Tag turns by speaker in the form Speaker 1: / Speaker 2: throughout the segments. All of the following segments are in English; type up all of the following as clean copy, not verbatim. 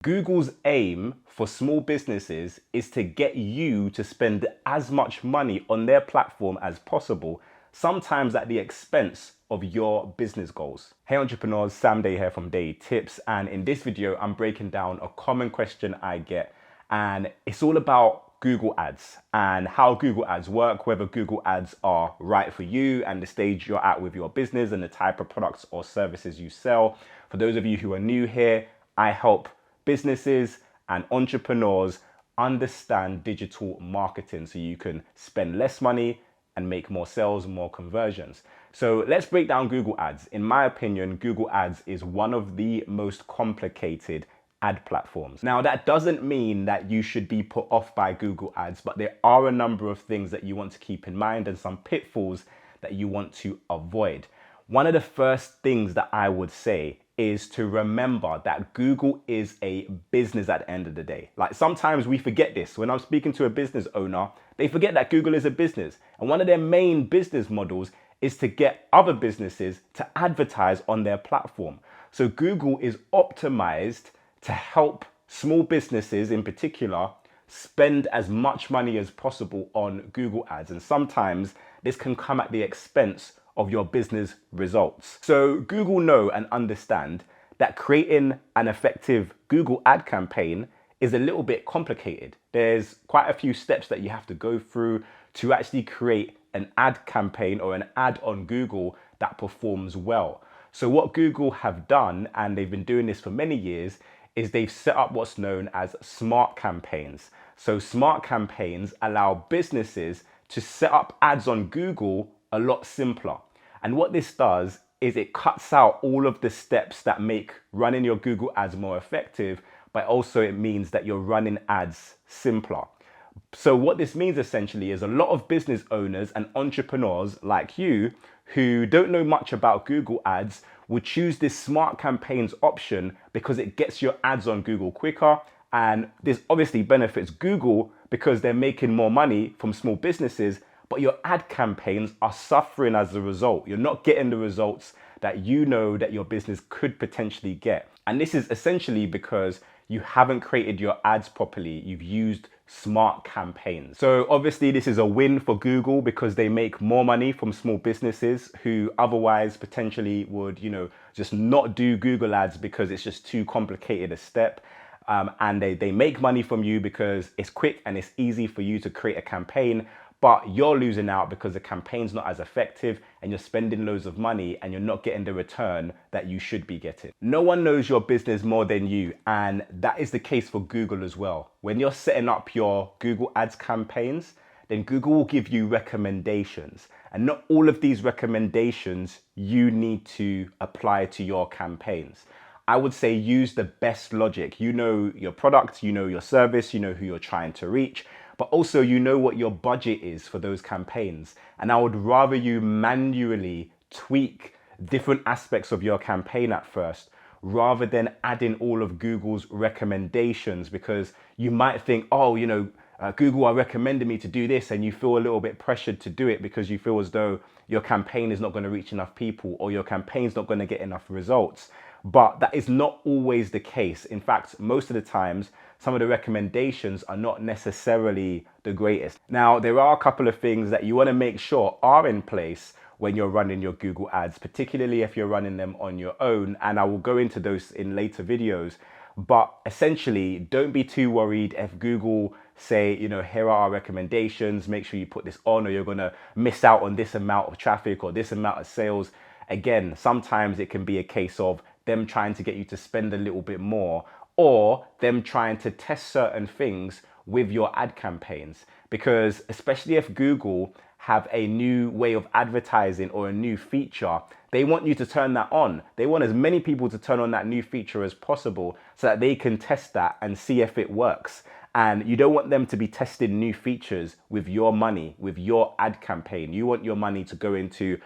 Speaker 1: Google's aim for small businesses is to get you to spend as much money on their platform as possible, sometimes at the expense of your business goals. Hey entrepreneurs, Sam Day here from Day Tips, and in this video I'm breaking down a common question I get, and it's all about Google Ads and how Google Ads work, whether Google Ads are right for you and the stage you're at with your business and the type of products or services you sell. For those of you who are new here, I help businesses and entrepreneurs understand digital marketing so you can spend less money and make more sales, more conversions. So let's break down Google Ads. In my opinion, Google Ads is one of the most complicated ad platforms. Now, that doesn't mean that you should be put off by Google Ads, but there are a number of things that you want to keep in mind and some pitfalls that you want to avoid. One of the first things that I would say is to remember that Google is a business at the end of the day. Like, sometimes we forget this. When I'm speaking to a business owner, they forget that Google is a business. And one of their main business models is to get other businesses to advertise on their platform. So Google is optimized to help small businesses in particular spend as much money as possible on Google Ads. And sometimes this can come at the expense of your business results. So Google know and understand that creating an effective Google ad campaign is a little bit complicated. There's quite a few steps that you have to go through to actually create an ad campaign or an ad on Google that performs well. So what Google have done, and they've been doing this for many years, is they've set up what's known as smart campaigns. So smart campaigns allow businesses to set up ads on Google a lot simpler. And what this does is it cuts out all of the steps that make running your Google ads more effective, but also it means that you're running ads simpler. So what this means essentially is a lot of business owners and entrepreneurs like you who don't know much about Google ads will choose this smart campaigns option because it gets your ads on Google quicker. And this obviously benefits Google because they're making more money from small businesses, but your ad campaigns are suffering as a result. You're not getting the results that you know that your business could potentially get. And this is essentially because you haven't created your ads properly. You've used smart campaigns. So obviously this is a win for Google because they make more money from small businesses who otherwise potentially would, just not do Google ads because it's just too complicated a step. And they make money from you because it's quick and it's easy for you to create a campaign, but you're losing out because the campaign's not as effective and you're spending loads of money and you're not getting the return that you should be getting. No one knows your business more than you, and that is the case for Google as well. When you're setting up your Google Ads campaigns, then Google will give you recommendations, and not all of these recommendations you need to apply to your campaigns. I would say use the best logic. You know your product, you know your service, you know who you're trying to reach, but also you know what your budget is for those campaigns. And I would rather you manually tweak different aspects of your campaign at first, rather than adding all of Google's recommendations, because you might think, Google are recommending me to do this, and you feel a little bit pressured to do it because you feel as though your campaign is not going to reach enough people or your campaign's not going to get enough results. But that is not always the case. In fact, most of the times, some of the recommendations are not necessarily the greatest. Now, there are a couple of things that you want to make sure are in place when you're running your Google ads, particularly if you're running them on your own. And I will go into those in later videos. But essentially, don't be too worried if Google say, here are our recommendations, make sure you put this on or you're going to miss out on this amount of traffic or this amount of sales. Again, sometimes it can be a case of them trying to get you to spend a little bit more, or them trying to test certain things with your ad campaigns. Because especially if Google have a new way of advertising or a new feature, they want you to turn that on. They want as many people to turn on that new feature as possible so that they can test that and see if it works. And you don't want them to be testing new features with your money, with your ad campaign. You want your money to go into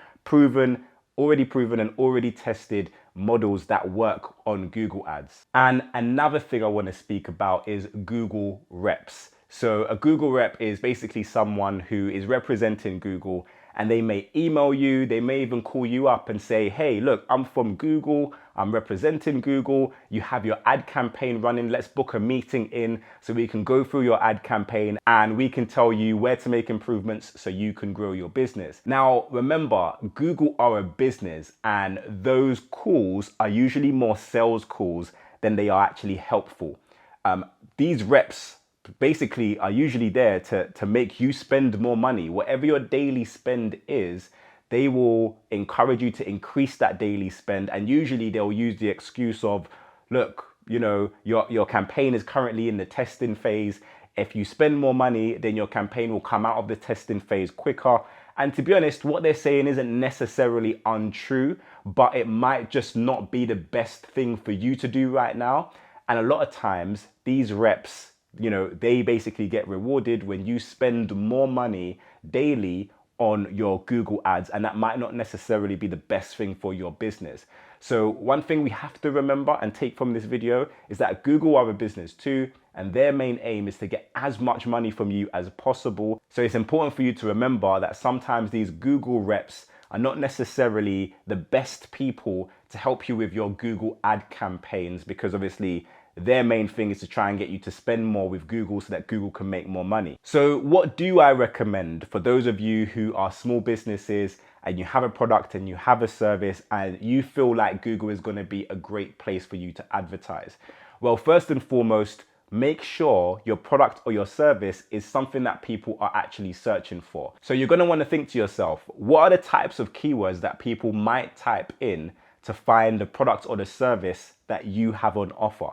Speaker 1: already proven and already tested models that work on Google ads. And another thing I want to speak about is Google reps. So a Google rep is basically someone who is representing Google and they may email you, they may even call you up and say, hey, look, I'm from Google, I'm representing Google, you have your ad campaign running, let's book a meeting in so we can go through your ad campaign and we can tell you where to make improvements so you can grow your business. Now, remember, Google are a business and those calls are usually more sales calls than they are actually helpful. These reps basically are usually there to make you spend more money. Whatever your daily spend is, they will encourage you to increase that daily spend. And usually they'll use the excuse of, look, you know, your campaign is currently in the testing phase. If you spend more money, then your campaign will come out of the testing phase quicker. And to be honest, what they're saying isn't necessarily untrue, but it might just not be the best thing for you to do right now. And a lot of times these reps, you know, they basically get rewarded when you spend more money daily on your Google ads, and that might not necessarily be the best thing for your business. So one thing we have to remember and take from this video is that Google are a business too, and their main aim is to get as much money from you as possible. So it's important for you to remember that sometimes these Google reps are not necessarily the best people to help you with your Google ad campaigns, because obviously their main thing is to try and get you to spend more with Google so that Google can make more money. So what do I recommend for those of you who are small businesses and you have a product and you have a service and you feel like Google is going to be a great place for you to advertise? Well, first and foremost, make sure your product or your service is something that people are actually searching for. So you're going to want to think to yourself, what are the types of keywords that people might type in to find the product or the service that you have on offer?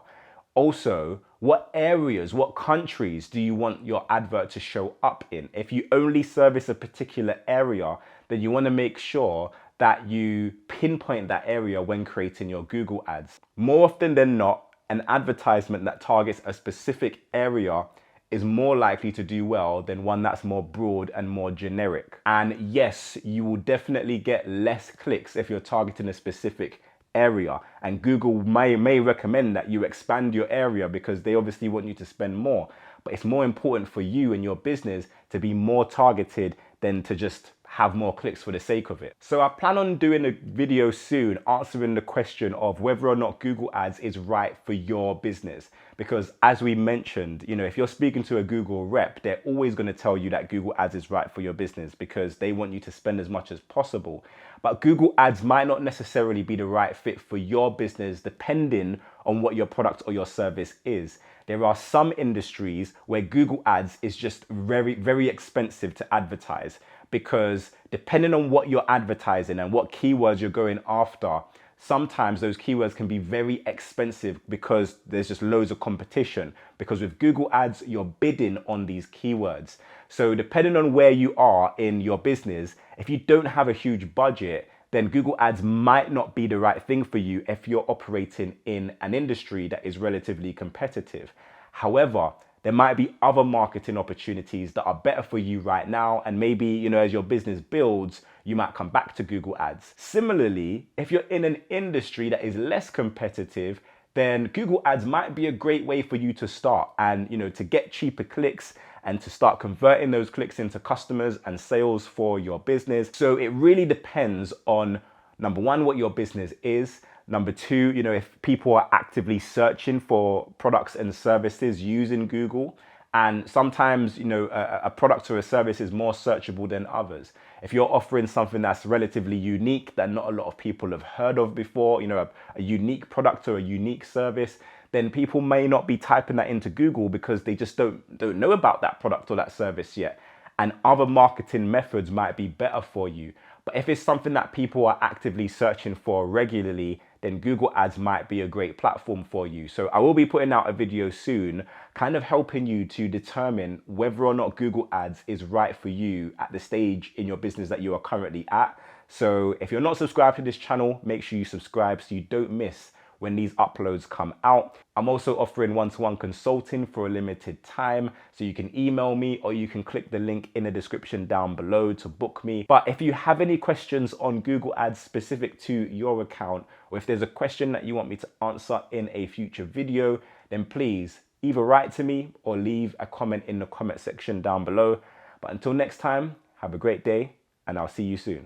Speaker 1: Also, what areas, what countries do you want your advert to show up in? If you only service a particular area, then you want to make sure that you pinpoint that area when creating your Google ads. More often than not, an advertisement that targets a specific area is more likely to do well than one that's more broad and more generic. And yes, you will definitely get less clicks if you're targeting a specific area, and Google may recommend that you expand your area because they obviously want you to spend more. But it's more important for you and your business to be more targeted than to just have more clicks for the sake of it. So I plan on doing a video soon answering the question of whether or not Google Ads is right for your business. Because as we mentioned, you know, if you're speaking to a Google rep, they're always going to tell you that Google Ads is right for your business because they want you to spend as much as possible. But Google Ads might not necessarily be the right fit for your business depending on what your product or your service is. There are some industries where Google Ads is just very, very expensive to advertise, because depending on what you're advertising and what keywords you're going after, sometimes those keywords can be very expensive because there's just loads of competition. Because with Google Ads, you're bidding on these keywords. So depending on where you are in your business, if you don't have a huge budget, then Google Ads might not be the right thing for you if you're operating in an industry that is relatively competitive. However, there might be other marketing opportunities that are better for you right now. And maybe, you know, as your business builds, you might come back to Google Ads. Similarly, if you're in an industry that is less competitive, then Google Ads might be a great way for you to start and, you know, to get cheaper clicks and to start converting those clicks into customers and sales for your business. So it really depends on, number one, what your business is. Number two, you know, if people are actively searching for products and services using Google. And sometimes, you know, a product or a service is more searchable than others. If you're offering something that's relatively unique that not a lot of people have heard of before, you know, a unique product or a unique service, then people may not be typing that into Google because they just don't know about that product or that service yet. And other marketing methods might be better for you. But if it's something that people are actively searching for regularly, then Google Ads might be a great platform for you. So I will be putting out a video soon, kind of helping you to determine whether or not Google Ads is right for you at the stage in your business that you are currently at. So if you're not subscribed to this channel, make sure you subscribe so you don't miss when these uploads come out. I'm also offering one-to-one consulting for a limited time, so you can email me or you can click the link in the description down below to book me. But if you have any questions on Google Ads specific to your account, or if there's a question that you want me to answer in a future video, then please either write to me or leave a comment in the comment section down below. But until next time, have a great day and I'll see you soon.